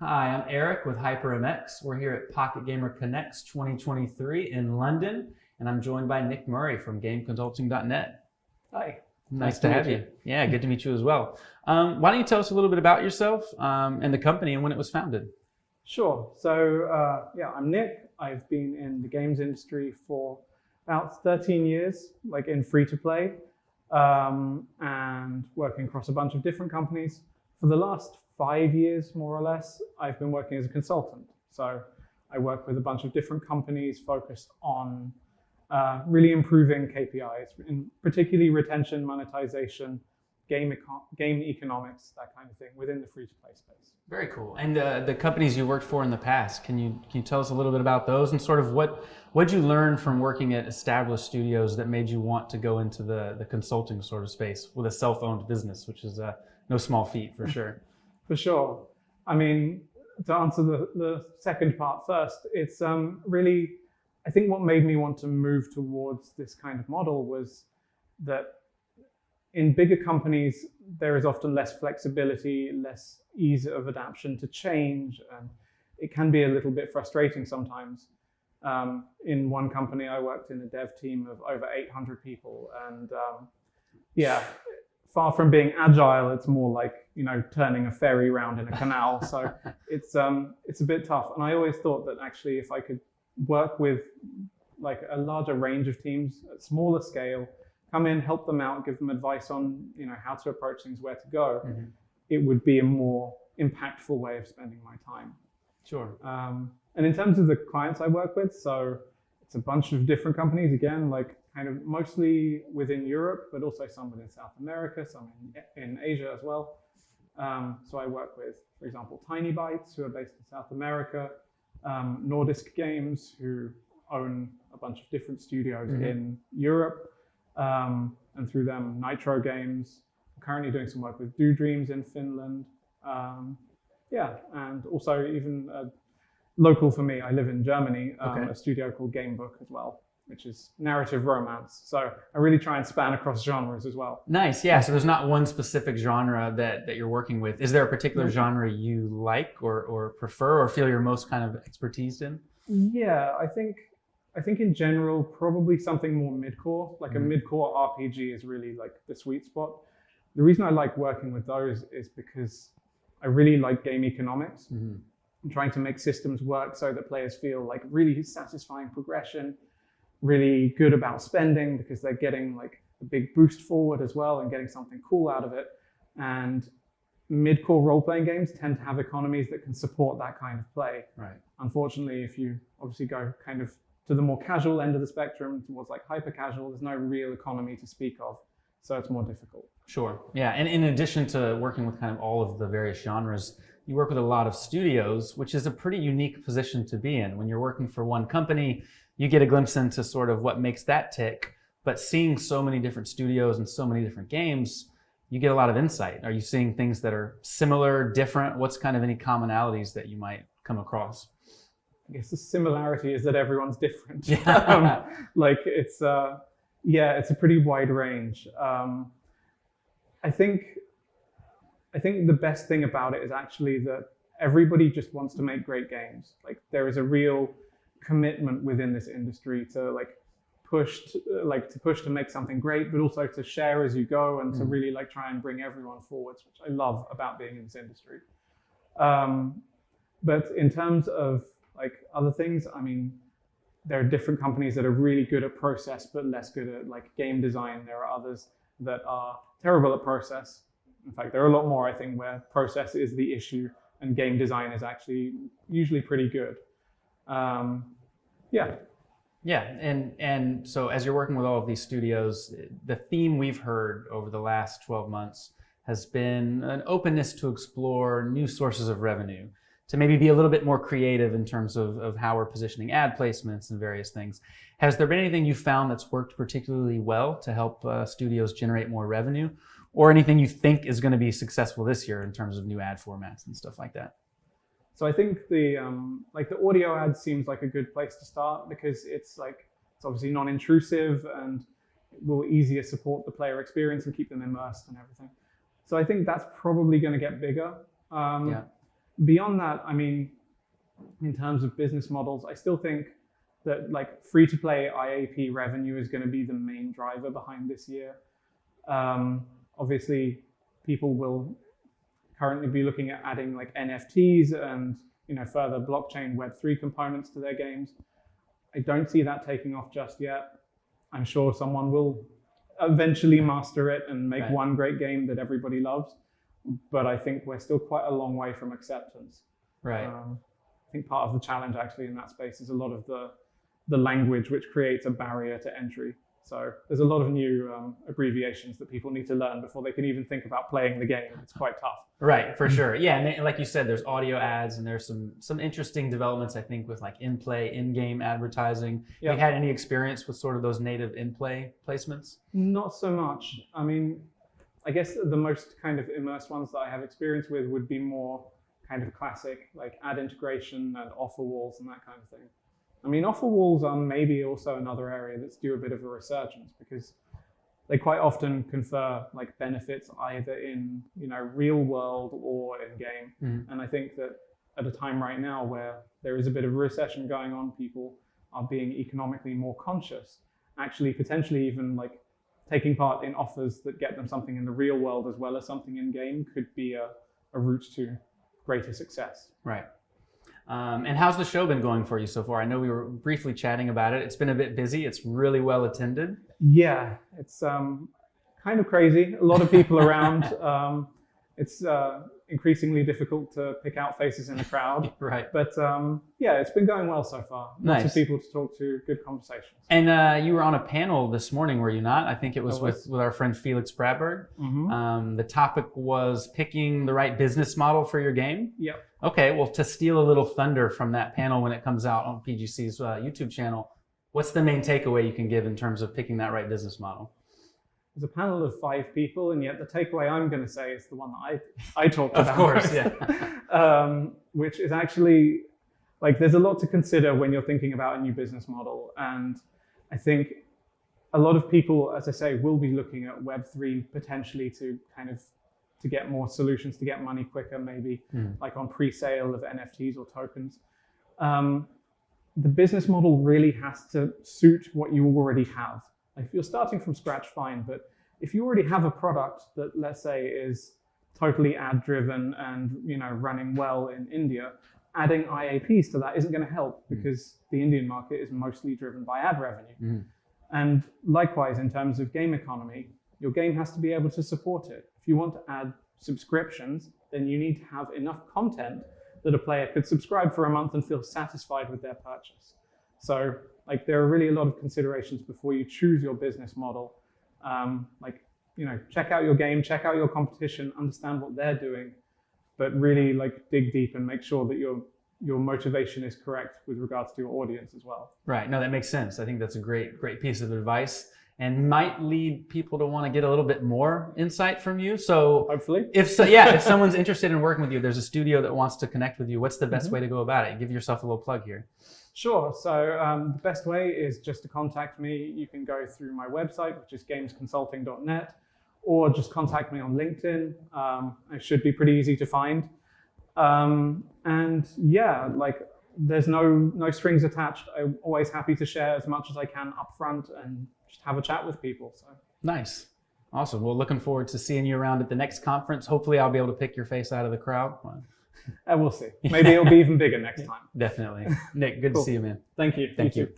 Hi, I'm Eric with HyprMX. We're here at Pocket Gamer Connects 2023 in London, and I'm joined by Nick Murray from GameConsulting.net. Hi. Nice to have you. Yeah, good to meet you as well. Why don't you tell us a little bit about yourself and the company and when it was founded? Sure. So, I'm Nick. I've been in the games industry for about 13 years, like in free-to-play, and working across a bunch of different companies. For the last 5 years, more or less, I've been working as a consultant. So I work with a bunch of different companies focused on really improving KPIs, in particularly retention, monetization, game economics, that kind of thing within the free-to-play space. Very cool. And the companies you worked for in the past, can you tell us a little bit about those and sort of what'd you learn from working at established studios that made you want to go into the consulting sort of space with a self-owned business, which is no small feat for sure. For sure. I mean, to answer the second part first, it's really, I think what made me want to move towards this kind of model was that in bigger companies, there is often less flexibility, less ease of adaptation to change, and it can be a little bit frustrating sometimes. In one company, I worked in a dev team of over 800 people, and far from being agile, it's more like, turning a ferry round in a canal. So it's a bit tough. And I always thought that actually if I could work with like a larger range of teams at smaller scale, come in, help them out, give them advice on, how to approach things, where to go, it would be a more impactful way of spending my time. Sure. And in terms of the clients I work with, so it's a bunch of different companies, again, like kind of mostly within Europe, but also some within South America, some in Asia as well. So I work with, for example, Tiny Bytes, who are based in South America, Nordisk Games, who own a bunch of different studios in Europe, and through them, Nitro Games. I'm currently doing some work with Do Dreams in Finland. And also even local for me, I live in Germany, a studio called Gamebook as well, which is narrative romance. So I really try and span across genres as well. Nice, yeah. So there's not one specific genre that you're working with. Is there a particular genre you like or prefer or feel you're most kind of expertise in? Yeah, I think in general, probably something more mid-core, like a mid-core RPG is really like the sweet spot. The reason I like working with those is because I really like game economics. I'm trying to make systems work so that players feel like really satisfying progression, really good about spending because they're getting like a big boost forward as well and getting something cool out of it. And mid-core role-playing games tend to have economies that can support that kind of play. Right. Unfortunately, if you obviously go kind of to the more casual end of the spectrum, towards like hyper-casual, there's no real economy to speak of. So it's more difficult. Sure. Yeah. And in addition to working with kind of all of the various genres, you work with a lot of studios, which is a pretty unique position to be in. When you're working for one company, you get a glimpse into sort of what makes that tick. But seeing so many different studios and so many different games, you get a lot of insight. Are you seeing things that are similar, different? What's kind of any commonalities that you might come across? I guess the similarity is that everyone's different. Yeah. It's a pretty wide range. I think the best thing about it is actually that everybody just wants to make great games. Like there is a real commitment within this industry to push to make something great, but also to share as you go and to really try and bring everyone forwards, which I love about being in this industry. But in terms of other things, I mean, there are different companies that are really good at process, but less good at game design. There are others that are terrible at process. In fact, there are a lot more, I think, where process is the issue and game design is actually usually pretty good. Yeah, and so as you're working with all of these studios, the theme we've heard over the last 12 months has been an openness to explore new sources of revenue, to maybe be a little bit more creative in terms of how we're positioning ad placements and various things. Has there been anything you found that's worked particularly well to help studios generate more revenue, or anything you think is going to be successful this year in terms of new ad formats and stuff like that? So I think the audio ad seems like a good place to start because it's obviously non-intrusive and will easier support the player experience and keep them immersed and everything. So I think that's probably going to get bigger. beyond that, I mean, in terms of business models, I still think that like free-to-play IAP revenue is going to be the main driver behind this year. Obviously, people will currently be looking at adding like NFTs and further blockchain Web3 components to their games. I don't see that taking off just yet. I'm sure someone will eventually master it and make one great game that everybody loves. But I think we're still quite a long way from acceptance. Right. I think part of the challenge actually in that space is a lot of the language which creates a barrier to entry. So there's a lot of new abbreviations that people need to learn before they can even think about playing the game. It's quite tough. Right, for sure. Yeah, and like you said, there's audio ads, and there's some interesting developments, I think, with like in-play, in-game advertising. Yeah. Have you had any experience with sort of those native in-play placements? Not so much. I mean, I guess the most kind of immersed ones that I have experience with would be more kind of classic, like ad integration and offer walls and that kind of thing. I mean, offer walls are maybe also another area that's due a bit of a resurgence because they quite often confer like benefits either in real world or in game. Mm-hmm. And I think that at a time right now where there is a bit of a recession going on, people are being economically more conscious, actually potentially even like taking part in offers that get them something in the real world as well as something in game could be a route to greater success. Right. And how's the show been going for you so far? I know we were briefly chatting about it. It's been a bit busy. It's really well attended. Yeah, it's kind of crazy. A lot of people around. It's increasingly difficult to pick out faces in the crowd. Right. But yeah, it's been going well so far. Lots of people to talk to, good conversations. And you were on a panel this morning, were you not? I think it was with our friend Felix Bradberg. Mm-hmm. The topic was picking the right business model for your game. Yep. Okay, well, to steal a little thunder from that panel when it comes out on PGC's YouTube channel, what's the main takeaway you can give in terms of picking that right business model? There's a panel of 5 people, and yet the takeaway I'm going to say is the one that I talked about. Of course, yeah. Which is actually, like, there's a lot to consider when you're thinking about a new business model. And I think a lot of people, as I say, will be looking at Web3 potentially to get more solutions, to get money quicker, maybe like on pre-sale of NFTs or tokens. The business model really has to suit what you already have. Like if you're starting from scratch, fine, but if you already have a product that, let's say, is totally ad-driven and running well in India, adding IAPs to that isn't going to help because the Indian market is mostly driven by ad revenue. And likewise, in terms of game economy, your game has to be able to support it. If you want to add subscriptions, then you need to have enough content that a player could subscribe for a month and feel satisfied with their purchase. So like there are really a lot of considerations before you choose your business model. Check out your game, check out your competition, understand what they're doing, but really like dig deep and make sure that your motivation is correct with regards to your audience as well. Right. No, that makes sense. I think that's a great piece of advice and might lead people to want to get a little bit more insight from you. So hopefully, if someone's interested in working with you, there's a studio that wants to connect with you. What's the best way to go about it? Give yourself a little plug here. Sure. So the best way is just to contact me. You can go through my website, which is gamesconsulting.net, or just contact me on LinkedIn. It should be pretty easy to find. And yeah, like there's no strings attached. I'm always happy to share as much as I can up front and just have a chat with people. So nice. Awesome. Well, looking forward to seeing you around at the next conference. Hopefully I'll be able to pick your face out of the crowd. We'll see. Maybe it'll be even bigger next time. Definitely. Nick, good to see you, man. Thank you. Thank you.